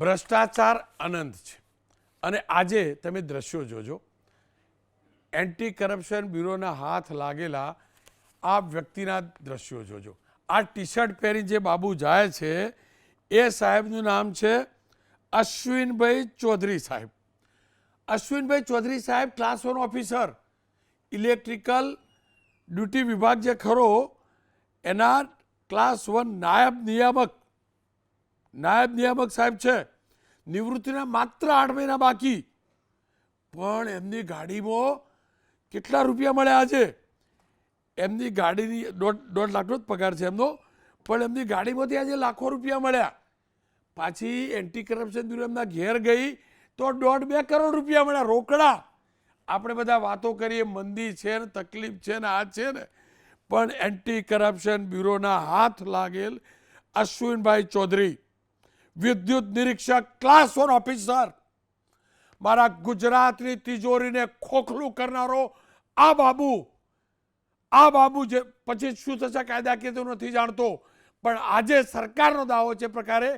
ભ્રષ્ટાચાર અનંત છે અને આજે તમે દ્રશ્યો જોજો. એન્ટી કરપ્શન બ્યુરોના હાથ લાગેલા આ વ્યક્તિના દ્રશ્યો જોજો. આ ટી શર્ટ પહેરી જે બાબુ જાય છે એ સાહેબનું નામ છે અશ્વિનભાઈ ચૌધરી સાહેબ. અશ્વિનભાઈ ચૌધરી સાહેબ ક્લાસ 1 ઓફિસર, ઇલેક્ટ્રિકલ ડ્યુટી વિભાગ જે ખરો એના ક્લાસ 1 નાયબ નિયામક સાહેબ છે. નિવૃત્તિના માત્ર 8 મહિના બાકી, પણ એમની ગાડીમાં કેટલા રૂપિયા મળ્યા આજે? એમની ગાડીની 1.5 લાખનો જ પગાર છે એમનો, પણ એમની ગાડીમાંથી આજે લાખો રૂપિયા મળ્યા. પાછી એન્ટી કરપ્શન બ્યુરો એમના ઘેર ગઈ તો 1.5-2 કરોડ રૂપિયા મળ્યા રોકડા. આપણે બધા વાતો કરીએ મંદી છે ને તકલીફ છે ને આ છે ને, પણ એન્ટી કરપ્શન બ્યુરોના હાથ લાગેલ અશ્વિનભાઈ ચૌધરી, વિદ્યુત નિરીક્ષક, ક્લાસ 1 ઓફિસર, મારા ગુજરાતની તિજોરીને ખોખલું કરનારો આ બાબુ જે પછી શું થશે કાયદાકીય તો નથી જાણતો, પણ આજે સરકારનો દાવો છે પ્રકારે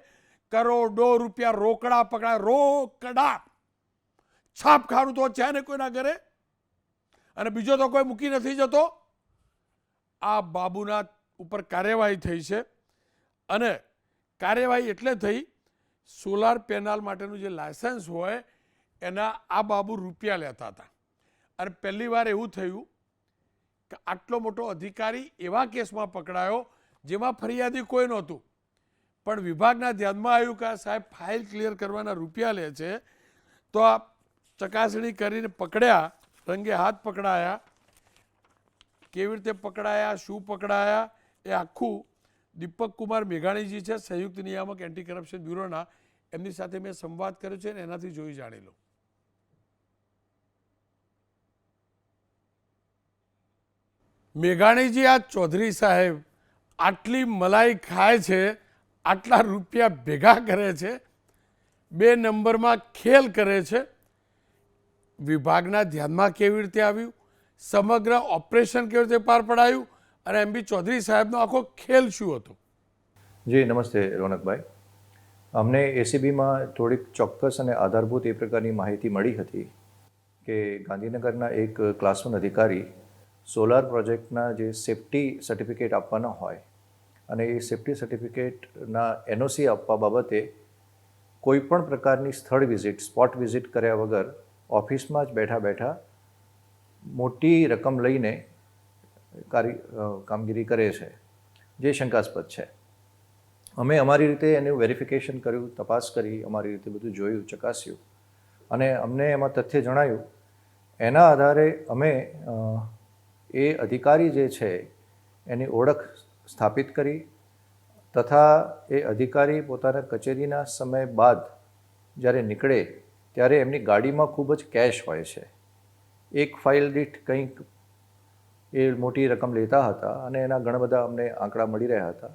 કરોડો રૂપિયા રોકડા પકડાય. રોકડા છાપખાનું તો છે ને કોઈના ઘરે, અને બીજો તો કોઈ મૂકી નથી જતો. આ બાબુના ઉપર કાર્યવાહી થઈ છે, અને કાર્યવાહી એટલે થઈ, સોલાર પેનલ માટેનું જે લાયસન્સ હોય એના આ બાબુ રૂપિયા લેતા હતા. અને પહેલી વાર એવું થયું કે આટલો મોટો અધિકારી એવા કેસમાં પકડાયો જેમાં ફરિયાદી કોઈ નહોતું, પણ વિભાગના ધ્યાનમાં આવ્યું કે આ સાહેબ ફાઇલ ક્લિયર કરવાના રૂપિયા લે છે, તો આ ચકાસણી કરીને પકડ્યા, રંગે હાથ પકડાયા. કેવી રીતે પકડાયા, શું પકડાયા, એ આખું દીપક કુમાર મેઘાણીજી છે, સંયુક્ત નિયામક એન્ટી કરપ્શન બ્યુરોના, એમની સાથે મેં સંવાદ કર્યો છે અને એનાથી જોઈ જાણી લો. મેઘાણીજી, આ ચૌધરી સાહેબ આટલી મલાઈ ખાય છે, આટલા રૂપિયા ભેગા કરે છે, 2 નંબરમાં ખેલ કરે છે, વિભાગના ધ્યાનમાં કેવી રીતે આવ્યું, સમગ્ર ઓપરેશન કેવી રીતે પાર પડાયું, અને એમ બી ચૌધરી સાહેબનો આખો ખેલ શું હતો? જી નમસ્તે રોનકભાઈ. અમને એસીબીમાં થોડીક ચોક્કસ અને આધારભૂત એ પ્રકારની માહિતી મળી હતી કે ગાંધીનગરના એક ક્લાસ 1 અધિકારી સોલાર પ્રોજેક્ટના જે સેફ્ટી સર્ટિફિકેટ આપવાના હોય, અને એ સેફ્ટી સર્ટિફિકેટના એનઓસી આપવા બાબતે કોઈપણ પ્રકારની સ્થળ વિઝિટ, સ્પોટ વિઝિટ કર્યા વગર ઓફિસમાં જ બેઠા મોટી રકમ લઈને કામગીરી કરે છે, જે શંકાસ્પદ છે. અમે અમારી રીતે એનું વેરિફિકેશન કર્યું, તપાસ કરી, અમારી રીતે બધું જોયું, ચકાસ્યું, અને અમને એમાં તથ્ય જણાયું. એના આધારે અમે એ અધિકારી જે છે એની ઓળખ સ્થાપિત કરી, તથા એ અધિકારી પોતાના કચેરીના સમય બાદ જ્યારે નીકળે ત્યારે એમની ગાડીમાં ખૂબ જ કેશ હોય છે. એક ફાઇલ દીઠ કંઈક એ મોટી રકમ લેતા હતા, અને એના ઘણા બધા અમને આંકડા મળી રહ્યા હતા.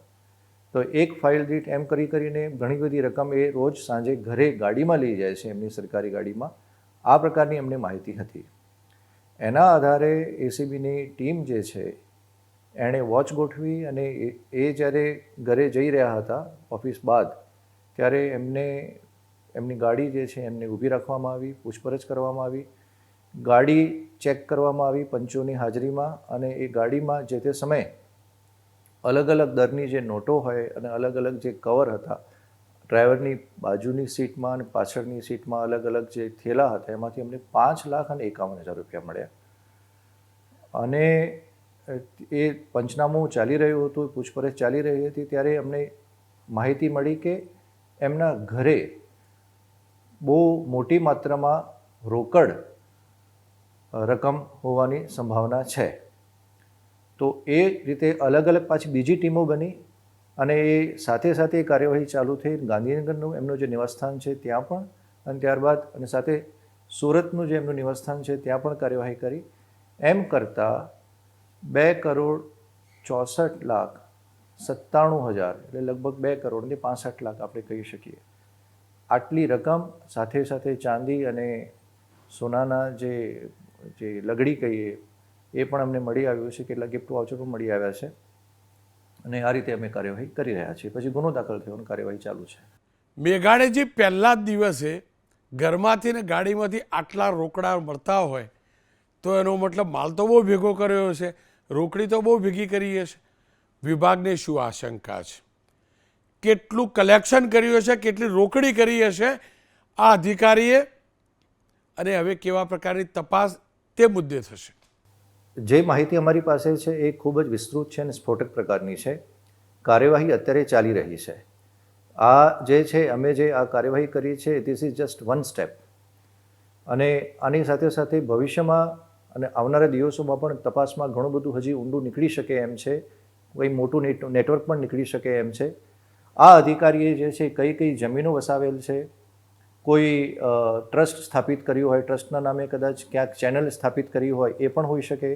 તો એક ફાઇલ દીઠ એમ કરીને ઘણી બધી રકમ એ રોજ સાંજે ઘરે ગાડીમાં લઈ જાય છે, એમની સરકારી ગાડીમાં. આ પ્રકારની અમને માહિતી હતી. એના આધારે એસીબીની ટીમ જે છે એણે વોચ ગોઠવી, અને એ જ્યારે ઘરે જઈ રહ્યા હતા ઓફિસ બાદ, ત્યારે એમની ગાડી જે છે એમને ઊભી રાખવામાં આવી, પૂછપરછ કરવામાં આવી, ગાડી ચેક કરવામાં આવી પંચોની હાજરીમાં, અને એ ગાડીમાં જે તે સમયે અલગ અલગ દરની જે નોટો હોય અને અલગ અલગ જે કવર હતા, ડ્રાઈવરની બાજુની સીટમાં અને પાછળની સીટમાં અલગ અલગ જે થેલા હતા, એમાંથી અમને 5,51,000 રૂપિયા મળ્યા. અને એ પંચનામું ચાલી રહ્યું હતું, પૂછપરછ ચાલી રહી હતી, ત્યારે અમને માહિતી મળી કે એમના ઘરે બહુ મોટી માત્રામાં રોકડ રકમ હોવાની સંભાવના છે. તો એ રીતે અલગ અલગ પાછી બીજી ટીમો બની, અને એ સાથે કાર્યવાહી ચાલુ થઈ. ગાંધીનગરનું એમનું જે નિવાસસ્થાન છે ત્યાં પણ, અને ત્યારબાદ અને સાથે સુરતનું જે એમનું નિવાસસ્થાન છે ત્યાં પણ કાર્યવાહી કરી. એમ કરતાં 2,64,97,000 એટલે લગભગ 2,65,00,000 આપણે કહી શકીએ. આટલી રકમ સાથે ચાંદી અને સોનાના જે લગડી કહીએ એ પણ અમને મળી આવ્યું છે, કેટલાક ગિફ્ટ વાઉચર પણ મળી આવ્યા છે, અને આ રીતે અમે કાર્યવાહી કરી રહ્યા છીએ. પછી ગુનો દાખલ થયો અને કાર્યવાહી ચાલુ છે. મેઘાણીજી, પહેલા જ દિવસે ઘરમાંથી ને ગાડીમાંથી આટલા રોકડા મળતા હોય તો એનો મતલબ માલ તો બહુ ભેગો કર્યો હશે, રોકડી તો બહુ ભેગી કરી હશે. વિભાગને શું આશંકા છે? કેટલું કલેક્શન કર્યું હશે, કેટલી રોકડી કરી હશે આ અધિકારીએ, અને હવે કેવા પ્રકારની તપાસ તે મુદ્દે થશે? જે માહિતી અમારી પાસે છે એ ખૂબ જ વિસ્તૃત છે અને સ્ફોટક પ્રકારની છે. કાર્યવાહી અત્યારે ચાલી રહી છે. આ જે છે, અમે જે આ કાર્યવાહી કરી છે, this is just one step. અને આની સાથે સાથે ભવિષ્યમાં અને આવનારા દિવસોમાં પણ તપાસમાં ઘણું બધું હજી ઊંડું નીકળી શકે એમ છે. કોઈ મોટું નેટવર્ક પણ નીકળી શકે એમ છે. આ અધિકારીએ જે છે કઈ કઈ જમીનો વસાવેલ છે, કોઈ ટ્રસ્ટ સ્થાપિત કર્યું હોય, ટ્રસ્ટના નામે કદાચ ક્યાંક ચેનલ સ્થાપિત કરી હોય એ પણ હોઈ શકે.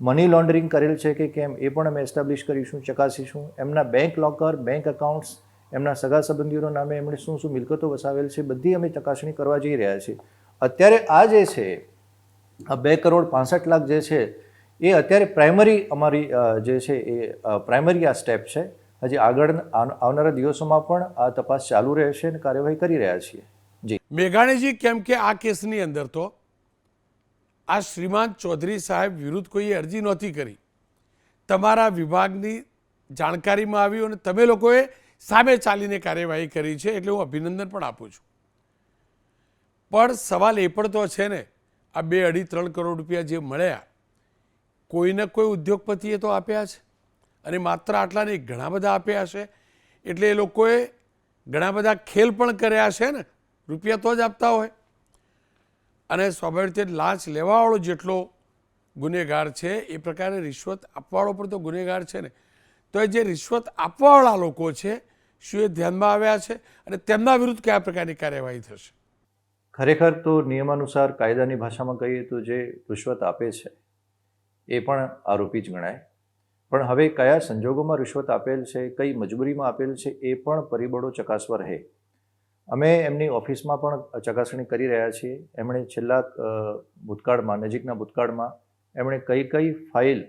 મની લોન્ડરિંગ કરેલ છે કે કેમ એ પણ અમે એસ્ટાબ્લિશ કરીશું, ચકાસીશું. એમના બેંક લોકર, બેંક એકાઉન્ટ્સ, એમના સગા સંબંધીઓના નામે એમણે શું શું મિલકતો વસાવેલ છે, બધી અમે ચકાસણી કરવા જઈ રહ્યા છીએ. અત્યારે આ જે છે, આ 2,65,00,000 જે છે એ અત્યારે પ્રાઇમરી અમારી જે છે એ પ્રાઇમરી આ સ્ટેપ છે. હજી આગળ આવનારા દિવસોમાં પણ આ તપાસ ચાલુ રહેશે અને કાર્યવાહી કરી રહ્યા છીએ. જી મેઘાણીજી, કેમ કે આ કેસની અંદર તો આ શ્રીમાન ચૌધરી સાહેબ વિરુદ્ધ કોઈએ અરજી નહોતી કરી, તમારા વિભાગની જાણકારીમાં આવ્યું અને તમે લોકોએ સામે ચાલીને કાર્યવાહી કરી છે, એટલે હું અભિનંદન પણ આપું છું. પણ સવાલ એ પણ તો છે ને, આ 2-2.5-3 કરોડ રૂપિયા જે મળ્યા, કોઈને કોઈ ઉદ્યોગપતિએ તો આપ્યા છે, અને માત્ર આટલા નહીં, ઘણા બધા આપ્યા છે. એટલે એ લોકોએ ઘણા બધા ખેલ પણ કર્યા છે ને, રૂપિયા તો જ આપતા હોય. અને સ્વાભાવિક રીતે લાંચ લેવાવાળો જેટલો ગુનેગાર છે એ પ્રકારે રિશ્વત આપવાવાળો પણ તો ગુનેગાર છે ને. તો એ જે રિશ્વત આપવાવાળા લોકો છે, શું એ ધ્યાનમાં આવ્યા છે અને તેમના વિરુદ્ધ કયા પ્રકારની કાર્યવાહી થશે? ખરેખર તો નિયમાનુસાર કાયદાની ભાષામાં કહીએ તો જે રિશ્વત આપે છે એ પણ આરોપી જ ગણાય. પણ હવે કયા સંજોગોમાં રિશ્વત આપેલ છે, કઈ મજબૂરીમાં આપેલ છે, એ પણ પરિબળો ચકાસવા રહે. અમે એમની ઓફિસમાં પણ ચકાસણી કરી રહ્યા છીએ. એમણે છેલ્લા ભૂતકાળમાં, નજીકના ભૂતકાળમાં એમણે કઈ કઈ ફાઇલ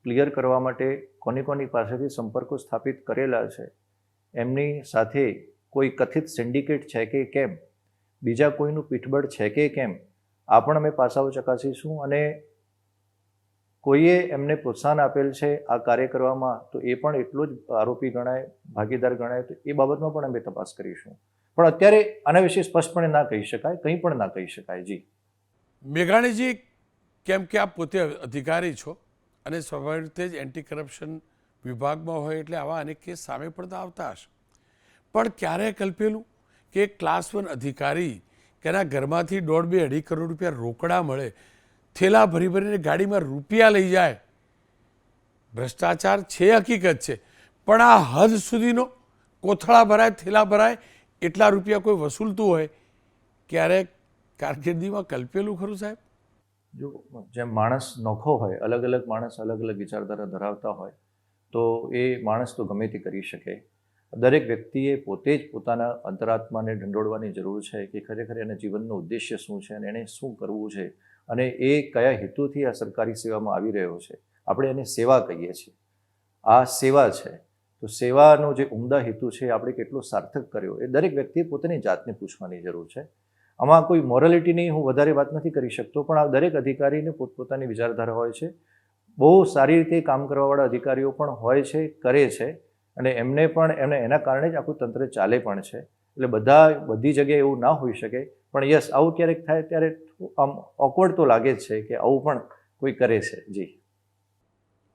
ક્લિયર કરવા માટે કોની કોની પાસેથી સંપર્કો સ્થાપિત કરેલા છે, એમની સાથે કોઈ કથિત સિન્ડિકેટ છે કે કેમ, બીજા કોઈનું પીઠબળ છે કે કેમ, આ પણ અમે પાસાઓ ચકાસીશું. અને કોઈએ એમને પ્રોત્સાહન આપેલ છે આ કાર્ય કરવામાં, તો એ પણ એટલો જ આરોપી ગણાય, ભાગીદાર ગણાય. તો એ બાબતમાં પણ અમે તપાસ કરીશું. પણ અત્યારે આના વિશે સ્પષ્ટપણે ના કહી શકાય, કંઈ પણ ના કહી શકાય. જી મેઘાણીજી, કેમ કે આપ પોતે અધિકારી છો અને સ્વાભાવિક રીતે જ એન્ટી કરપ્શન વિભાગમાં હોય એટલે આવા અનેક કેસ સામે પડતા આવતા હશે, પણ ક્યારે કલ્પેલું કે એક ક્લાસ 1 અધિકારી કે એના ઘરમાંથી 1.5-2 કરોડ રૂપિયા રોકડા મળે, થેલા ભરી ભરીને ગાડીમાં રૂપિયા લઈ જાય? ભ્રષ્ટાચાર છે, હકીકત છે, પણ આ હદ સુધીનો કોથળા ભરાય, થેલા ભરાય એટલા રૂપિયા કોઈ વસૂલતું હોય, ક્યારેક કારકિર્દીમાં કલ્પેલું ખરું સાહેબ? જો જેમ માણસ નોખો હોય, અલગ અલગ માણસ અલગ અલગ વિચારધારા ધરાવતા હોય, તો એ માણસ તો ગમે તે કરી શકે. દરેક વ્યક્તિએ પોતે જ પોતાના અંતરાત્માને ઢંઢોળવાની જરૂર છે કે ખરેખર એના જીવનનો ઉદ્દેશ્ય શું છે અને એણે શું કરવું છે, અને એ કયા હેતુથી આ સરકારી સેવામાં આવી રહ્યો છે. આપણે એને સેવા કહીએ છીએ. આ સેવા છે, તો સેવાનો જે ઉમદા હેતુ છે આપણે કેટલો સાર્થક કર્યો, એ દરેક વ્યક્તિએ પોતાની જાતને પૂછવાની જરૂર છે. આમાં કોઈ મોરાલિટીની હું વધારે વાત નથી કરી શકતો, પણ આ દરેક અધિકારીને પોતપોતાની વિચારધારા હોય છે. બહુ સારી રીતે કામ કરવાવાળા અધિકારીઓ પણ હોય છે, કરે છે, અને એમને પણ એના કારણે જ આખું તંત્ર ચાલે પણ છે. એટલે બધી જગ્યાએ એવું ના હોઈ શકે, પણ યસ, આવું ક્યારેક થાય ત્યારે આમ ઓકવર્ડ તો લાગે જ છે કે આવું પણ કોઈ કરે છે. જી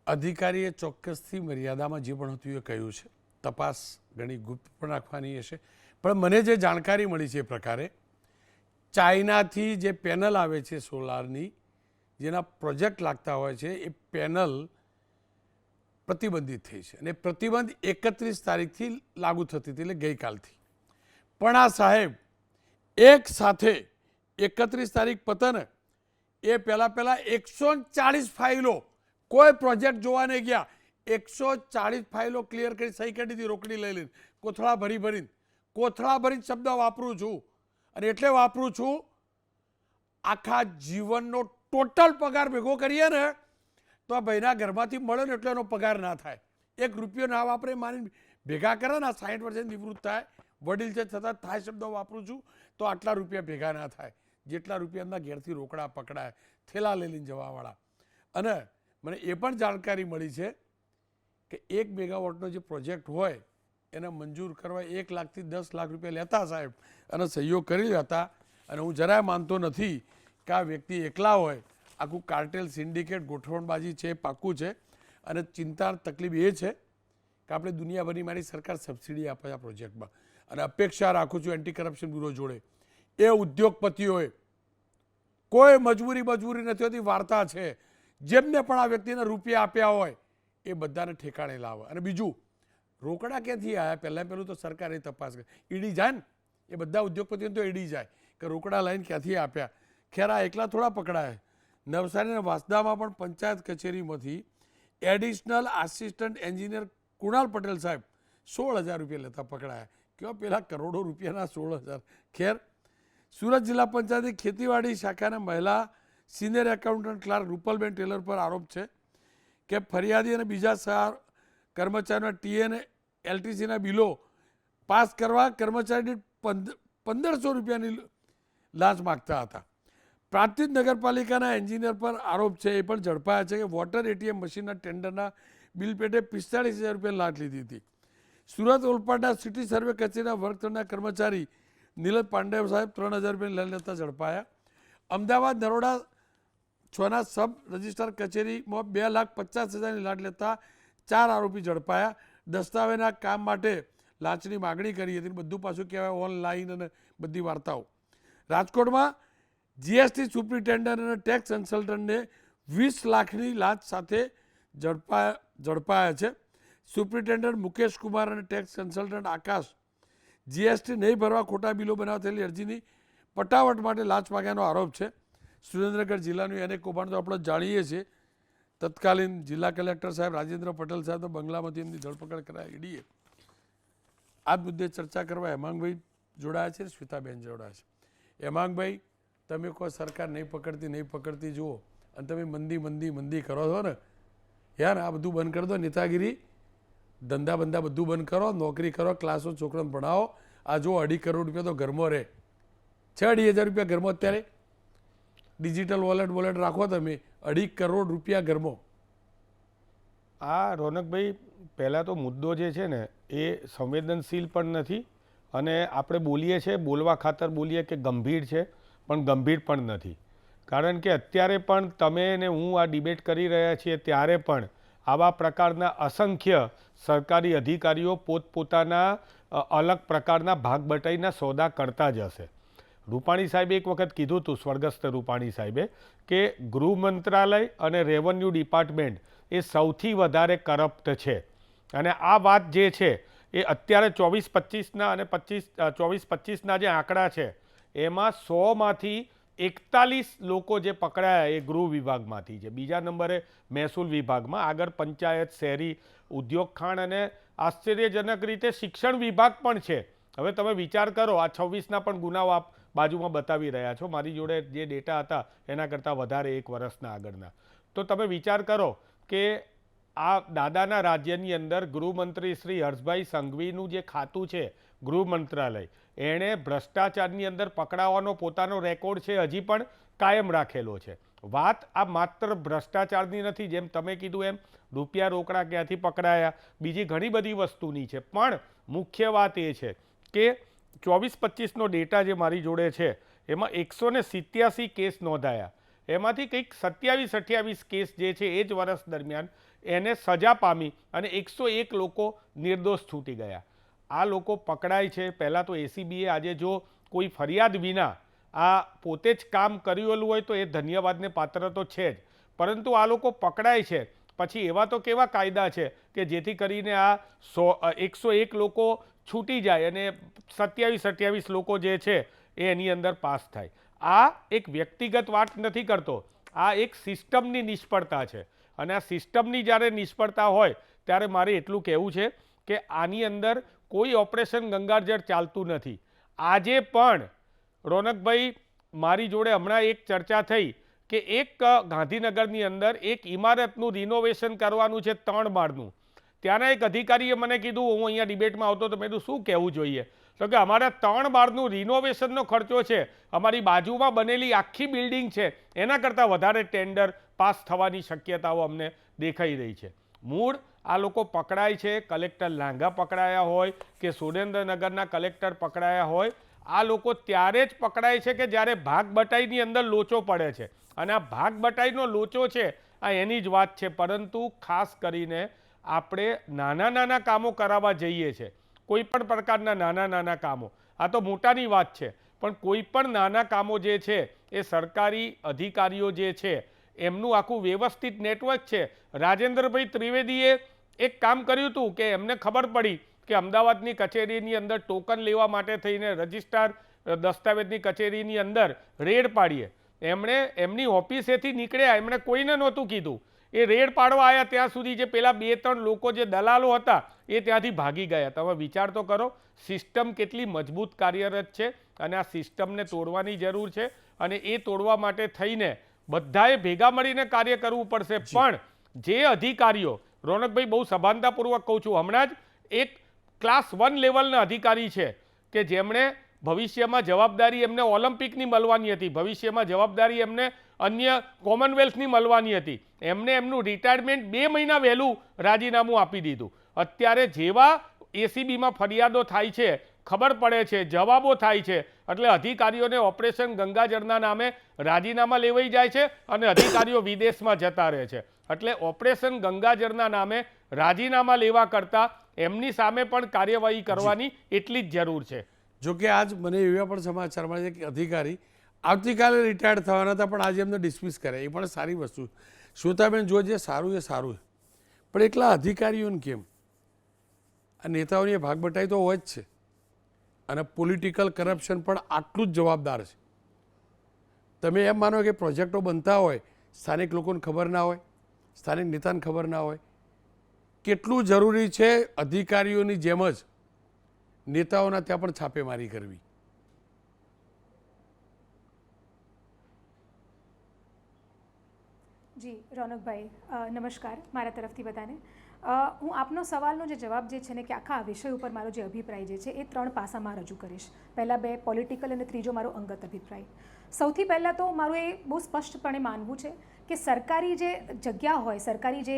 અધિકારીએ ચોક્કસથી મર્યાદામાં જે પણ હતું એ કહ્યું છે, તપાસ ઘણી ગુપ્ત પણ રાખવાની હશે. પણ મને જે જાણકારી મળી છે એ પ્રકારે ચાઇનાથી જે પેનલ આવે છે સોલારની, જેના પ્રોજેક્ટ લાગતા હોય છે, એ પેનલ પ્રતિબંધિત થઈ છે અને પ્રતિબંધ 31 તારીખથી લાગુ થતી હતી, એટલે ગઈકાલથી. પણ આ સાહેબ એક સાથે 31 તારીખ પતે ને એ પહેલાં 140 ફાઇલો, કોઈ પ્રોજેક્ટ જોવા નહીં ગયા, 140 ફાઇલો ક્લિયર કરી, સહી કરી દીધી, રોકડી લઈ લઈને, કોથળા ભરીને શબ્દ વાપરું છું. અને એટલે વાપરું છું, આખા જીવનનો ટોટલ પગાર ભેગો કરીએ ને તો આ ભાઈના ઘરમાંથી મળે ને એટલો એનો પગાર ના થાય. 1 રૂપિયો ના વાપરે, મારી ભેગા કરે ને 60% નિવૃત્ત થાય, વડીલ છે છતાં થાય શબ્દો વાપરું છું તો આટલા રૂપિયા ભેગા ના થાય જેટલા રૂપિયા એમના ઘેરથી રોકડા પકડાય થેલા લઈ લઈને જવાવાળા. અને મને એ પણ જાણકારી મળી છે કે 1 મેગાવોટનો જે પ્રોજેક્ટ હોય એને મંજૂર કરવા 1 લાખથી 10 લાખ રૂપિયા લેતા સાહેબ અને સહયોગ કરી લેતા. અને હું જરાય માનતો નથી કે આ વ્યક્તિ એકલા હોય, આખું કાર્ટેલ સિન્ડિકેટ ગોઠવણબાજી છે એ પાક્કું છે. અને ચિંતા તકલીફ એ છે કે આપણે દુનિયાભરની મારી સરકાર સબસિડી આપે આ પ્રોજેક્ટમાં અને અપેક્ષા રાખું છું એન્ટી કરપ્શન બ્યુરો જોડે એ ઉદ્યોગપતિઓએ કોઈ મજબૂરી નથી હોતી, વાર્તા છે. જેમને પણ આ વ્યક્તિને રૂપિયા આપ્યા હોય એ બધાને ઠેકાણે લાવે. અને બીજું, રોકડા ક્યાંથી આવ્યા પહેલું તો સરકારે તપાસ કરે. ઈડી જાય ને એ બધા ઉદ્યોગપતિઓને તો ઈડી જાય કે રોકડા લાઈને ક્યાંથી આપ્યા. ખેર આ એકલા થોડા પકડાય. નવસારી અને વાંસદામાં પણ પંચાયત કચેરીમાંથી additional assistant engineer Kunal Patel સાહેબ 16,000 રૂપિયા લેતા પકડાયા. કેવા પેલા કરોડો રૂપિયાના 16,000. ખેર સુરત જિલ્લા પંચાયતની ખેતીવાડી શાખાના મહિલા senior accountant clerk Rupalben Taylor પર આરોપ છે કે ફરિયાદી અને બીજા કર્મચારીઓના ટીએન એલટીસીના બિલો પાસ કરવા કર્મચારી 1,500 રૂપિયાની લાંચ માગતા હતા. પ્રાંતિજ નગરપાલિકાના એન્જિનિયર પર આરોપ છે, એ પણ ઝડપાયા છે કે વોટર એટીએમ મશીનના ટેન્ડરના બિલ પેટે 45,000 રૂપિયા લાંચ લીધી હતી. સુરત ઓલપાડના સિટી સર્વે કચેરીના વર્ગતળના કર્મચારી નીલજ પાંડે સાહેબ 3,000 રૂપિયા લઈ લેતા ઝડપાયા. અમદાવાદ નરોડા 6ના સબ રજિસ્ટ્રાર કચેરીમાં 2,50,000ની લાંચ લેતા 4 આરોપી ઝડપાયા. દસ્તાવેજના કામ માટે લાંચની માગણી કરી હતી. બધું પાછું કહેવાય ઓનલાઈન અને બધી વાર્તાઓ. રાજકોટમાં જીએસટી સુપ્રિન્ટેન્ડન્ટ અને ટેક્સ કન્સલ્ટન્ટને 20 લાખની લાંચ સાથે ઝડપાયા છે. સુપ્રિન્ટેન્ડન્ટ મુકેશ કુમાર અને ટેક્સ કન્સલ્ટન્ટ આકાશ જીએસટી નહીં ભરવા ખોટા બિલો બનાવવા થયેલી અરજીની પટાવટ માટે લાંચ માગ્યાનો આરોપ છે. સુરેન્દ્રનગર જિલ્લાનું એને કૌભાંડ તો આપણે જાણીએ છીએ. તત્કાલીન જિલ્લા કલેક્ટર સાહેબ રાજેન્દ્ર પટેલ સાહેબના બંગલામાંથી એમની ધરપકડ કરાય ઈડીએ. આ મુદ્દે ચર્ચા કરવા હેમાંગભાઈ જોડાયા છે, સ્મિતાબેન જોડાયા છે. હેમાંગભાઈ, તમે કોઈ સરકાર નહીં પકડતી જુઓ અને તમે મંદી કરો છો ને યાર, આ બધું બંધ કરી દો. નેતાગીરી ધંધા બધું બંધ કરો, નોકરી કરો, ક્લાસો છોકરાને ભણાવો. આ જો 2.5 કરોડ રૂપિયા તો ઘરમાં રહે છે. 2,500 રૂપિયા ઘરમાં અત્યારે ડિજિટલ વોલેટ રાખો તમે, 2.5 કરોડ રૂપિયા ઘરમાં. આ રોનકભાઈ, પહેલાં તો મુદ્દો જે છે ને એ સંવેદનશીલ પણ નથી અને આપણે બોલીએ છીએ બોલવા ખાતર બોલીએ કે ગંભીર છે, પણ ગંભીર પણ નથી. કારણ કે અત્યારે પણ તમે ને હું આ ડિબેટ કરી રહ્યા છીએ ત્યારે પણ આવા પ્રકારના અસંખ્ય સરકારી અધિકારીઓ પોતપોતાના અલગ પ્રકારના ભાગ બટાઈના સોદા કરતા જ હશે. રૂપાણી સાહેબે એક વખત કીધું હતું, સ્વર્ગસ્થ રૂપાણી સાહેબે, કે ગૃહ મંત્રાલય અને રેવન્યુ ડિપાર્ટમેન્ટ એ સૌથી વધારે કરપ્ટ છે. અને આ વાત જે છે એ અત્યારે 24-25ના અને 24-25ના જે આંકડા છે એમાં 100માંથી 41 લોકો જે પકડાયા એ ગૃહ વિભાગમાંથી છે. બીજા નંબરે મહેસૂલ વિભાગમાં, આગળ પંચાયત, શહેરી, ઉદ્યોગ ખાણ અને આશ્ચર્યજનક રીતે શિક્ષણ વિભાગ પણ છે. હવે તમે વિચાર કરો, આ 26ના પણ ગુનાઓ આપ બાજુમાં બતાવી રહ્યા છો. મારી જોડે જે ડેટા હતા એના કરતાં વધારે 1 વર્ષના આગળના. તો તમે વિચાર કરો કે આ દાદાના રાજ્યની અંદર ગૃહમંત્રી શ્રી હર્ષભાઈ સંઘવીનું જે ખાતું છે ગૃહ મંત્રાલય, એણે ભ્રષ્ટાચારની અંદર પકડાવાનો પોતાનો રેકોર્ડ છે હજી પણ કાયમ રાખેલો છે. વાત આ માત્ર ભ્રષ્ટાચારની નથી, જેમ તમે કીધું એમ રૂપિયા રોકડા ક્યાંથી પકડાયા, બીજી ઘણી બધી વસ્તુની છે. પણ મુખ્ય વાત એ છે કે 24-25નો ડેટા જે મારી જોડે છે એમાં 187 કેસ નોંધાયા. એમાંથી કંઈક 27-28 કેસ જે છે એ જ વર્ષ દરમિયાન એને સજા પામી અને 101 લોકો નિર્દોષ છૂટી ગયા. આ લોકો પકડાય છે. પહેલાં તો એસીબીએ આજે જો કોઈ ફરિયાદ વિના આ પોતે જ કામ કરેલું હોય તો એ ધન્યવાદને પાત્ર તો છે જ, પરંતુ આ લોકો પકડાય છે પછી એવા તો કેવા કાયદા છે કે જેથી કરીને આ 101 લોકો છૂટી જાય અને 27-28 લોકો જે છે એ એની અંદર પાસ થાય. આ એક વ્યક્તિગત વાત નથી કરતો, આ એક સિસ્ટમની નિષ્ફળતા છે. અને આ સિસ્ટમની જ્યારે નિષ્ફળતા હોય ત્યારે મારે એટલું કહેવું છે કે આની અંદર કોઈ ઓપરેશન ગંગાજળ ચાલતું નથી. આજે પણ રોનકભાઈ, મારી જોડે હમણાં એક ચર્ચા થઈ કે એક ગાંધીનગરની અંદર એક ઇમારતનું રિનોવેશન કરવાનું છે 3 માળનું. ત્યાંના એક અધિકારીએ મને કીધું, હું અહીંયા ડિબેટમાં આવતો તો મેં કીધું શું કહેવું જોઈએ, તો કે અમારા 3 માળનું રિનોવેશનનો ખર્ચો છે, અમારી બાજુમાં બનેલી આખી બિલ્ડિંગ છે એના કરતાં વધારે ટેન્ડર પાસ થવાની શક્યતાઓ અમને દેખાઈ રહી છે. મૂળ આ લોકો પકડાય છે, કલેક્ટર લાંઘા પકડાયા હોય કે સુરેન્દ્રનગરના કલેક્ટર પકડાયા હોય, આ લોકો ત્યારે જ પકડાય છે કે જ્યારે ભાગ બટાઈની અંદર લોચો પડે છે. અને આ ભાગ બટાઈનો લોચો છે આ એની જ વાત છે. પરંતુ ખાસ કરીને આપણે નાના નાના કામો કરાવવા જઈએ છીએ, કોઈ પણ પ્રકારના નાના નાના કામો, આ તો મોટાની વાત છે, પણ કોઈ પણ નાના કામો જે છે એ સરકારી અધિકારીઓ જે છે એમનું આખું વ્યવસ્થિત નેટવર્ક છે. રાજેન્દ્રભાઈ ત્રિવેદીએ એક કામ કર્યું હતું કે એમને ખબર પડી કે અમદાવાદની કચેરીની અંદર ટોકન લેવા માટે થઈને રજિસ્ટ્રાર દસ્તાવેજની કચેરીની અંદર રેડ પાડીએ. એમણે એમની ઓફિસેથી નીકળ્યા, એમણે કોઈને નહોતું કીધું. એ રેડ પાડવા આવ્યા ત્યાં સુધી જે પેલા 2-3 લોકો જે દલાલો હતા એ ત્યાંથી ભાગી ગયા. તમે વિચાર તો કરો, સિસ્ટમ કેટલી મજબૂત કાર્યરત છે અને આ સિસ્ટમને તોડવાની જરૂર છે. અને એ તોડવા માટે થઈને બધાએ ભેગા મળીને કાર્ય કરવું પડશે. પણ જે અધિકારીઓ, રોનકભાઈ બહુ સભાનતાપૂર્વક કહું છું, હમણાં જ એક ક્લાસ 1 લેવલના અધિકારી છે કે જેમણે ભવિષ્યમાં જવાબદારી એમને ઓલિમ્પિકની મળવાની હતી, ભવિષ્યમાં જવાબદારી એમને અન્ય કોમનવેલ્થની મળવાની હતી, એમને એમનું રિટાયરમેન્ટ 2 મહિના વહેલું રાજીનામું આપી દીધું. અત્યારે જેવા એસીબીમાં ફરિયાદો થાય છે, ખબર પડે છે, જવાબો થાય છે, એટલે અધિકારીઓને ઓપરેશન ગંગાજળના નામે રાજીનામા લેવાઈ જાય છે અને અધિકારીઓ વિદેશમાં જતા રહે છે. એટલે ઓપરેશન ગંગાજળના નામે રાજીનામા લેવા કરતાં એમની સામે પણ કાર્યવાહી કરવાની એટલી જ જરૂર છે. જોકે આજ મને એવા પણ સમાચાર મળે છે કે અધિકારી આવતીકાલે રિટાયર્ડ થવાના હતા પણ આજે એમને ડિસમિસ કર્યા. એ પણ સારી વસ્તુ. શ્રોતાબેન જો જે સારું એ સારું, પણ એકલા અધિકારીઓને કેમ? આ નેતાઓની ભાગ બટાઈ તો હોય જ છે અને પોલિટિકલ કરપ્શન પણ આટલું જ જવાબદાર છે. તમે એમ માનો કે પ્રોજેક્ટો બનતા હોય, સ્થાનિક લોકોને ખબર ના હોય, સ્થાનિક નેતાને ખબર ના હોય. કેટલું જરૂરી છે અધિકારીઓની જેમ જ નેતાઓના ત્યાં પણ છાપેમારી કરવી. જી રોનકભાઈ, નમસ્કાર મારા તરફથી બધાને. હું આપનો સવાલનો જે જવાબ જે છે ને કે આખા વિષય ઉપર મારો જે અભિપ્રાય જે છે એ 3 પાસામાં રજૂ કરીશ. પહેલાં 2 પોલિટિકલ અને ત્રીજો મારો અંગત અભિપ્રાય. સૌથી પહેલાં તો મારું એ બહુ સ્પષ્ટપણે માનવું છે કે સરકારી જે જગ્યા હોય, સરકારી જે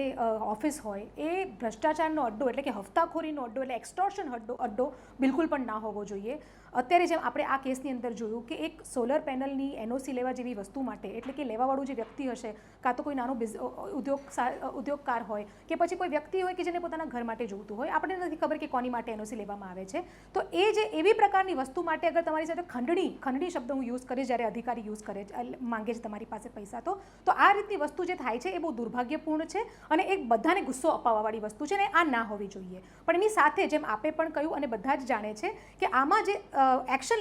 ઓફિસ હોય એ ભ્રષ્ટાચારનો અડ્ડો એટલે કે હફતાખોરીનો અડ્ડો એટલે એક્સટોર્શન અડ્ડો બિલકુલ પણ ના હોવો જોઈએ. અત્યારે જેમ આપણે આ કેસની અંદર જોયું કે એક સોલર પેનલની એનઓસી લેવા જેવી વસ્તુ માટે, એટલે કે લેવાવાળું જે વ્યક્તિ હશે, કાં તો કોઈ નાનો ઉદ્યોગકાર હોય કે પછી કોઈ વ્યક્તિ હોય કે જેને પોતાના ઘર માટે જોઈતું હોય, આપણને નથી ખબર કે કોની માટે એનઓસી લેવામાં આવે છે. તો એ જે એવી પ્રકારની વસ્તુ માટે અગર તમારી સાથે ખંડણી શબ્દ હું યુઝ કરીશ જ્યારે અધિકારી યુઝ કરે માંગે છે તમારી પાસે પૈસા, તો આ રીતની વસ્તુ જે થાય છે એ બહુ દુર્ભાગ્યપૂર્ણ છે અને એક બધાને ગુસ્સો અપાવવાવાળી વસ્તુ છે ને આ ના હોવી જોઈએ. પણ એની સાથે જેમ આપે પણ કહ્યું અને બધા જ જાણે છે કે આમાં જે એક્શન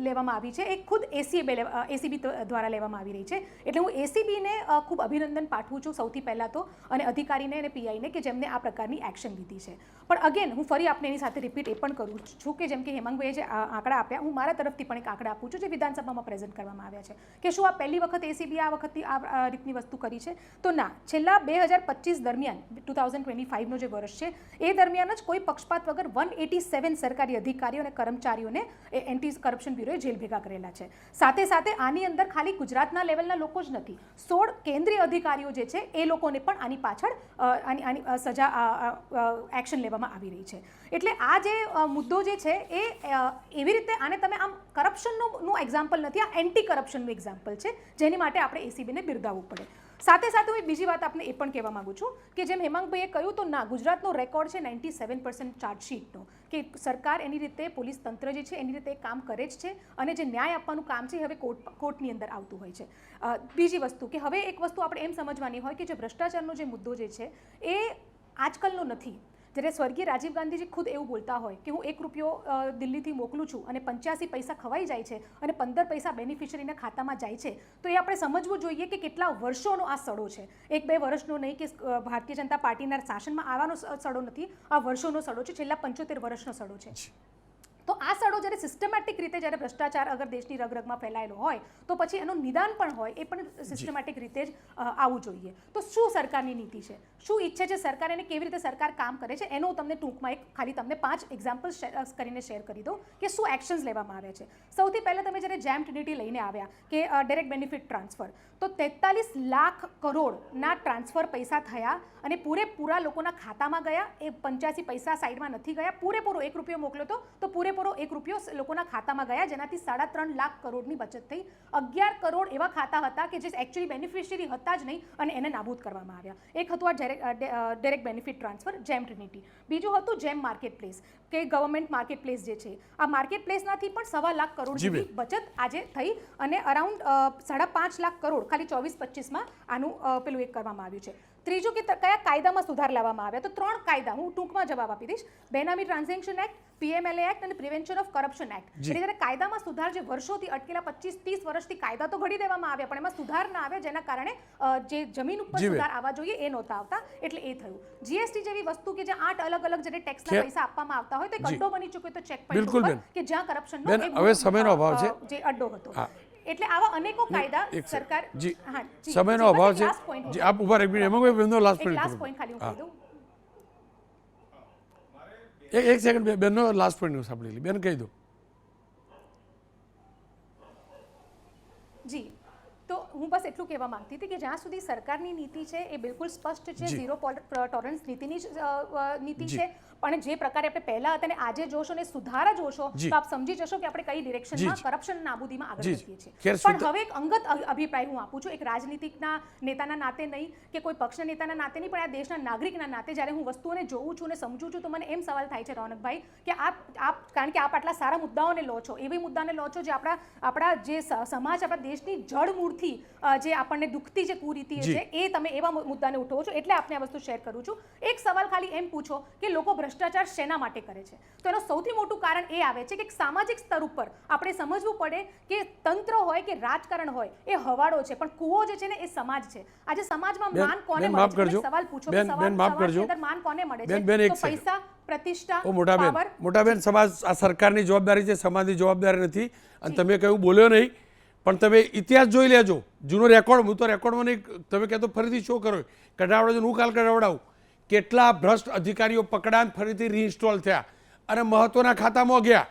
લેવામાં આવી છે એ ખુદ એસીબી દ્વારા લેવામાં આવી રહી છે. એટલે હું એસીબીને ખૂબ અભિનંદન પાઠવું છું સૌથી પહેલાં તો, અને અધિકારીને અને પીઆઈને કે જેમને આ પ્રકારની એક્શન લીધી છે. પણ અગેન હું ફરી આપને એની સાથે રિપીટ એ પણ કરું છું કે જેમ કે હેમાંગભાઈએ જે આંકડા આપ્યા, હું મારા તરફથી પણ એક આંકડા આપું છું જે વિધાનસભામાં પ્રેઝન્ટ કરવામાં આવ્યા છે કે શું આ પહેલી વખત એસીબી આ વખતની આ રીતની વસ્તુ કરી છે? તો ના. છેલ્લા 2025 દરમિયાન 2025નો જે વર્ષ છે એ દરમિયાન જ કોઈ પક્ષપાત વગર 187 સરકારી અધિકારીઓ અને કર્મચારીઓને એન્ટી કરપ્શન બ્યુરોએ જેલ ભેગા કરેલા છે. સાથે સાથે આની અંદર ખાલી ગુજરાતના લેવલના લોકો જ નથી, 16 કેન્દ્રીય અધિકારીઓ જે છે એ લોકોને પણ આની પાછળ આની સજા એક્શન લેવામાં આવી રહી છે. એટલે આ જે મુદ્દો જે છે એ એવી રીતે આને તમે આમ કરપ્શનનું એક્ઝામ્પલ નથી, આ એન્ટી કરપ્શનનું એક્ઝામ્પલ છે જેની માટે આપણે એસીબીને બિરદાવવું પડે. સાથે સાથે હું એક બીજી વાત આપને એ પણ કહેવા માગું છું કે જેમ હેમાંગભાઈએ કહ્યું તો ના, ગુજરાતનો રેકોર્ડ છે 97% ચાર્જશીટનો, કે સરકાર એની રીતે, પોલીસ તંત્ર જે છે એની રીતે કામ કરે જ છે અને જે ન્યાય આપવાનું કામ છે હવે કોર્ટની અંદર આવતું હોય છે. બીજી વસ્તુ કે હવે એક વસ્તુ આપણે એમ સમજવાની હોય કે જે ભ્રષ્ટાચારનો જે મુદ્દો જે છે એ આજકાલનો નથી. જ્યારે સ્વર્ગીય રાજીવ ગાંધીજી ખુદ એવું બોલતા હોય કે હું 1 રૂપિયો દિલ્હીથી મોકલું છું અને 85 પૈસા ખવાઈ જાય છે અને 15 પૈસા બેનિફિશરીના ખાતામાં જાય છે, તો એ આપણે સમજવું જોઈએ કે કેટલા વર્ષોનો આ સડો છે. 1-2 વર્ષનો નહીં કે ભારતીય જનતા પાર્ટીના શાસનમાં આવવાનો સડો નથી, આ વર્ષોનો સડો છે, છેલ્લા 75 વર્ષનો સડો છે. તો આ સડો નેતાઓ જ્યારે સિસ્ટમેટિક રીતે જ્યારે ભ્રષ્ટાચાર અગર દેશની રગરગમાં ફેલાયેલો હોય તો પછી એનું નિદાન પણ હોય, એ પણ સિસ્ટમેટિક રીતે જ આવવું જોઈએ. તો શું સરકારની નીતિ છે, શું ઈચ્છે છે સરકાર, અને કેવી રીતે સરકાર કામ કરે છે, એનો તમને ટૂંકમાં ખાલી તમને 5 એક્ઝામ્પલ્સ કરીને શેર કરી દઉં કે શું એક્શન્સ લેવામાં આવ્યા છે. સૌથી પહેલાં તમે જ્યારે જેમ ટ્રિનિટી લઈને આવ્યા કે ડાયરેક્ટ બેનિફિટ ટ્રાન્સફર, તો 43 લાખ કરોડના ટ્રાન્સફર પૈસા થયા અને પૂરેપૂરા લોકોના ખાતામાં ગયા. એ 85 પૈસા સાઈડમાં નથી ગયા, પૂરેપૂરો 1 રૂપિયો મોકલ્યો તો પૂરેપૂરો 1 રૂપિયો લોકોના ખાતામાં ગયા, જેનાથી 3.5 લાખ કરોડની બચત થઈ. 11 કરોડ એવા ખાતા હતા કે જે એકચ્યુઅલી બેનિફિશિયરી હતા જ નહીં અને એને નાબૂદ કરવામાં આવ્યા. એક હતું આ ડાયરેક્ટ બેનિફિટ ટ્રાન્સફર, જેમ ટ્રિનિટી. બીજું હતું જેમ માર્કેટ પ્લેસ, કે ગવર્મેન્ટ માર્કેટ પ્લેસ જે છે, આ માર્કેટ પ્લેસમાંથી પણ 1.25 લાખ કરોડ જેટલી બચત આજે થઈ અને અરાઉન્ડ 5.5 લાખ કરોડ ખાલી 24-25માં આનું પેલું એક કરવામાં આવ્યું છે. ત્રીજું કે કયા કાયદામાં સુધાર લાવવામાં આવ્યા, તો 3 કાયદા હું ટૂંકમાં જવાબ આપી દઈશ. બેનામી ટ્રાન્ઝેક્શન એક્ટ, PMLA એક્ટ અને પ્રિવેન્શન ઓફ કરપ્શન એક્ટ. એટલે જ્યારે કાયદામાં સુધાર જે વર્ષોથી અટકેલા 25-30 વર્ષથી કાયદા તો ઘડી દેવામાં આવ્યા, પણ એમાં સુધાર ના આવ્યા, જેના કારણે જે જમીન ઉપર સુધાર આવવા જોઈએ એ નહોતા આવતા, એટલે એ થયું. GST જેવી વસ્તુ કે જે 8 અલગ અલગ જે ટેક્સના પૈસા આપવામાં આવતા હોય તો એક અડ્ડો બની ચૂક્યો તો ચેક પોઈન્ટ કે જ્યાં કરપ્શનનો હવે સમયનો અભાવ છે, જે અડ્ડો હતો. એટલે આવા અનેકો કાયદા સરકાર જી સમયનો અભાવ છે. જી આપ ઉભા એક મિનિટ, એમાં બેનનો લાસ્ટ પોઈન્ટ ખાલી હું કહી દઉં. એક સેકન્ડ, બેનનો લાસ્ટ પોઈન્ટ સાંભળી લી, બેન કહી દો. જી, તો હું બસ એટલું કહેવા માંગતી હતી કે જ્યાં સુધી સરકારની નીતિ છે એ બિલકુલ સ્પષ્ટ છે, ઝીરો ટોલરન્સ નીતિની નીતિ છે, પણ જે પ્રકારે આપણે પહેલા હતા અને આજે જોશો ને સુધારા જોશો તો આપ સમજી જશો કે આપણે કઈ ડિરેક્શનમાં કરપ્શન નાબૂદીમાં આગળ વધીએ છીએ. પણ હવે એક અંગત અભિપ્રાય હું આપું છું, એક રાજનીતિકના નેતાના નાતે નહીં કે કોઈ પક્ષના નેતાના નાતે નહીં, પણ આ દેશના નાગરિકના નાતે જ્યારે હું વસ્તુઓને જોઉં છું અને સમજું છું તો મને એમ સવાલ થાય છે રોનકભાઈ કે આપ કારણ કે આપ આટલા સારા મુદ્દાઓને લો છો, એવી મુદ્દાને લો છો જે આપણા જે સમાજ, આપણા દેશની જડમૂળથી જે આપણને દુખતી જે કુરીતિ છે એ તમે એવા મુદ્દાને ઉઠાવો છો, એટલે આપને આ વસ્તુ શેર કરું છું. એક સવાલ ખાલી એમ પૂછો કે લોકો ભ્રષ્ટાચાર શેના માટે કરે છે, તો એનું સૌથી મોટું કારણ એ આવે છે કે સામાજિક સ્તર ઉપર આપણે સમજવું પડે કે તંત્ર હોય કે રાજકારણ હોય એ હવાડો છે, પણ કૂવો જે છે ને એ સમાજ છે. આજે સમાજમાં માન કોને મળે છે, સવાલ પૂછો, માન કોને મળે છે, તો પૈસા, પ્રતિષ્ઠા, મોટાબેન સમાજ, આ સરકારની જવાબદારી છે, સમાજની જવાબદારી નથી. અને તમે કયું બોલ્યો નહીં, પણ તમે ઇતિહાસ જોઈ લેજો, જૂનો રેકોર્ડ. હું તો રેકોર્ડમાં નહીં, તમે કહેતો ફરીથી શો કરો, કઢાવડો, હું કાલ કઢાવડાવું. કેટલા ભ્રષ્ટ અધિકારીઓ પકડાન ફરીથી રીઇન્સ્ટોલ થયા અને મહત્વના ખાતામાં ગયા.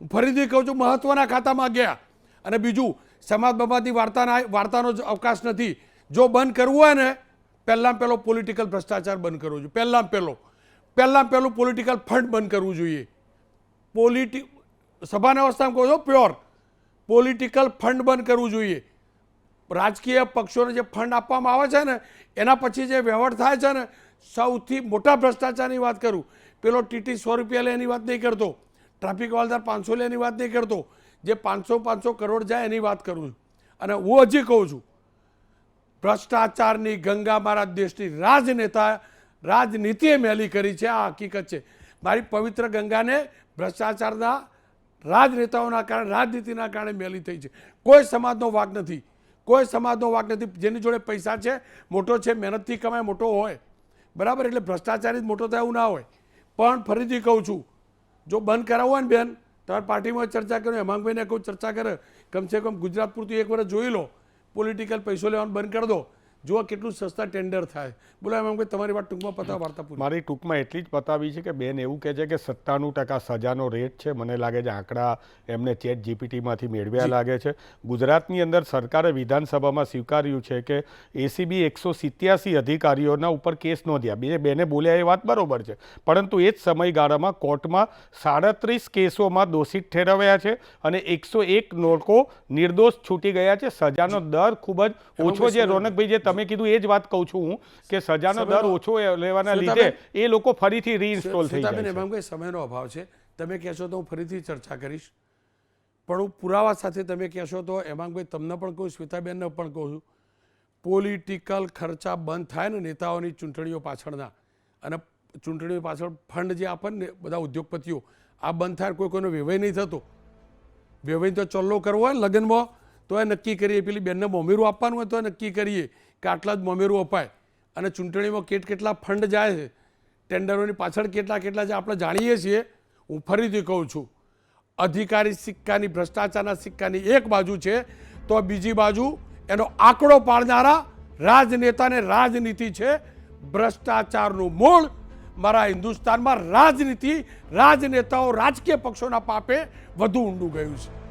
હું ફરીથી કહું છું, મહત્વના ખાતામાં ગયા. અને બીજું, સમાજ બાબતની વાર્તાનો જ અવકાશ નથી. જો બંધ કરવું હોય ને, પહેલો પોલિટિકલ ભ્રષ્ટાચાર બંધ કરવો જોઈએ. પહેલું પોલિટિકલ ફંડ બંધ કરવું જોઈએ. સભાના અવસ્થામાં કહું છું, પ્યોર પોલિટિકલ ફંડ બંધ કરવું જોઈએ. રાજકીય પક્ષોને જે ફંડ આપવામાં આવે છે ને, એના પછી જે વહીવટ થાય છે ને, સૌથી મોટા ભ્રષ્ટાચારની વાત કરું. પેલો TT 100 રૂપિયા લે એની વાત નહીં કરતો, ટ્રાફિક હવાલદાર 500 લે એની વાત નહીં કરતો, જે 500 કરોડ જાય એની વાત કરું છું. અને હું હજી કહું છું, ભ્રષ્ટાચારની ગંગા મારા દેશની રાજનીતિએ મેલી કરી છે. આ હકીકત છે. મારી પવિત્ર ગંગાને ભ્રષ્ટાચારના રાજનેતાઓના કારણે, રાજનીતિના કારણે મેલી થઈ છે. કોઈ સમાજનો વાંક નથી, કોઈ સમાજનો વાંક નથી. જેની જોડે પૈસા છે, મોટો છે, મહેનતથી કમાય, મોટો હોય, બરાબર. એટલે ભ્રષ્ટાચારી જ મોટો થાય એવું ના હોય. પણ ફરીથી કહું છું, જો બંધ કરાવવું હોય ને બેન, તમારી પાર્ટીમાં ચર્ચા કરો, હેમાંગભાઈને કહું ચર્ચા કરે, કમસે કમ ગુજરાત પૂરતું 1 વર્ષ જોઈ લો, પોલિટિકલ પૈસો લેવાનું બંધ કરી દો, જુઓ કેટલું સસ્તા ટેન્ડર થાય. બોલો હેમાંગભાઈ, તમારી વાત ટૂંકમાં પતાવો, વાર્તા પૂરી. મારી ટૂંકમાં એટલી જ પતાવી છે કે બેન એવું કહે છે કે 97% સજાનો રેટ છે. મને લાગે છે આંકડા એમને ચેટ જીપીટીમાંથી મેળવ્યા લાગે છે. ગુજરાતની અંદર સરકારે વિધાનસભામાં સ્વીકાર્યું છે કે ACB 187 અધિકારીઓના ઉપર કેસ નોંધ્યા. બેને બોલ્યા એ વાત બરોબર છે, પરંતુ એ જ સમયગાળામાં કોર્ટમાં 37 કેસોમાં દોષિત ઠેરવ્યા છે અને 101 લોકો નિર્દોષ છૂટી ગયા છે. સજાનો દર ખૂબ જ ઓછો છે. રોનકભાઈ, જે તમે કીધું એ જ વાત કહું છું હું કે સજાનો દર ઓછો લેવાના લીધે એ લોકો ફરીથી રીઇન્સ્ટોલ થઈ જાય છે. સમયનો અભાવ છે, તમે કહેશો તો હું ફરીથી ચર્ચા કરીશ, પણ હું પુરાવા સાથે તમે કહેશો તો હેમાંગભાઈ તમને પણ કહું, શ્વેતાબેનને પણ કહું છું, પોલિટિકલ ખર્ચા બંધ થાય ને નેતાઓની ચૂંટણીઓ પાછળના, અને ચૂંટણીઓ પાછળ ફંડ જે આપે ને બધા ઉદ્યોગપતિઓ, આ બંધ થાય, કોઈનો વ્યવહાર નહીં થતો. વ્યવહાર તો ચલ્લો કરવો હોય ને લગ્નમાં તો એ નક્કી કરીએ, પેલી બેનને મોમેરું આપવાનું હોય તો એ નક્કી કરીએ કે આટલા જ મોમેરું અપાય. અને ચૂંટણીમાં કેટલા ફંડ જાય છે, ટેન્ડરોની પાછળ કેટલા છે આપણે જાણીએ છીએ. હું ફરીથી કહું છું, અધિકારી સિક્કાની, ભ્રષ્ટાચારના સિક્કાની એક બાજુ છે, તો બીજી બાજુ એનો આંકડો પાડનારા રાજનેતાને રાજનીતિ છે. ભ્રષ્ટાચારનું મૂળ મારા હિન્દુસ્તાનમાં રાજનીતિ, રાજનેતાઓ, રાજકીય પક્ષોના પાપે વધુ ઊંડું ગયું છે.